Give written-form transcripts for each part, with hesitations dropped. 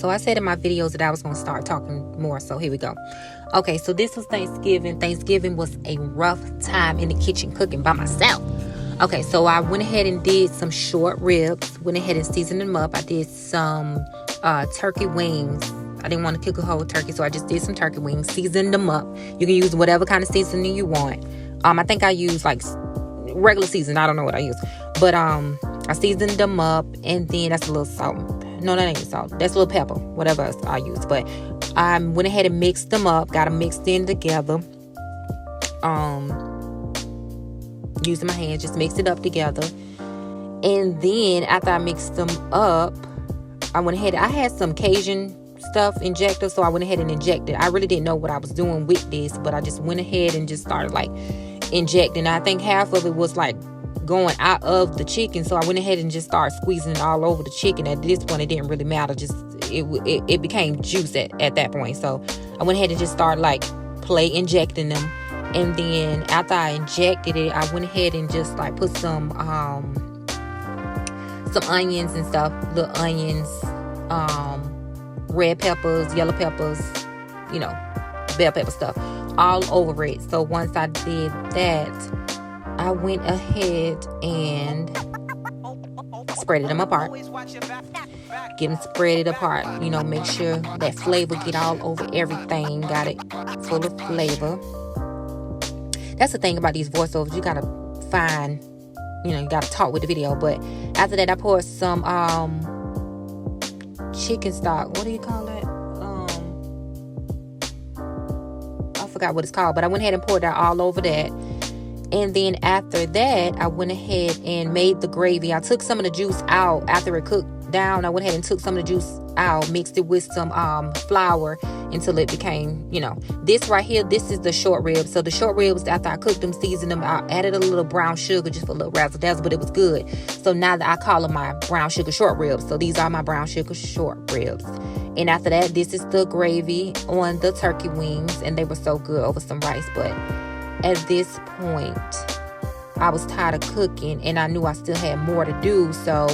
So I said in my videos that I was going to start talking more. So here we go. Okay, so this was Thanksgiving. Thanksgiving was a rough time in the kitchen cooking by myself. Okay, so I went ahead and did some short ribs. Went ahead and seasoned them up. I did some turkey wings. I didn't want to cook a whole turkey, so I just did some turkey wings. Seasoned them up. You can use whatever kind of seasoning you want. I think I used like regular season. I don't know what I used. But I seasoned them up, and then that's a little salt. No, that ain't salt. That's a little pepper. Whatever else I use. But I went ahead and mixed them up. Got them mixed in together. Using my hands, just mix it up together. And then after I mixed them up, I went ahead. I had some Cajun stuff injector, so I went ahead and injected. I really didn't know what I was doing with this, but I just went ahead and just started like injecting. I think half of it was like going out of the chicken, so I went ahead and just started squeezing it all over the chicken. At this point, it didn't really matter. Just it became juice at that point. So I went ahead and just started like injecting them. And then after I injected it, I went ahead and just like put some onions and stuff, little onions, red peppers, yellow peppers, bell pepper stuff all over it. So once I did that, I went ahead and spreaded them apart. Get them spread apart. Make sure that flavor get all over everything. Got it full of flavor. That's the thing about these voiceovers. You gotta find, you gotta talk with the video. But after that, I poured some chicken stock. What do you call that? I forgot what it's called. But I went ahead and poured that all over that. And then after that, I went ahead and made the gravy. I took some of the juice out after it cooked down. I went ahead and took some of the juice out, mixed it with some flour until it became, this right here, this is the short ribs. So the short ribs, after I cooked them, seasoned them, I added a little brown sugar just for a little razzle dazzle, but it was good. So now that I call them my brown sugar short ribs. So these are my brown sugar short ribs. And after that, this is the gravy on the turkey wings, and they were so good over some rice. But at this point, I was tired of cooking, and I knew I still had more to do. So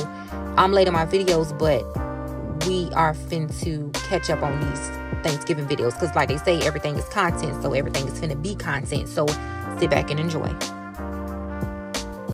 I'm late on my videos, but we are finna catch up on these Thanksgiving videos, because like they say, everything is content, so everything is finna be content. So sit back and enjoy.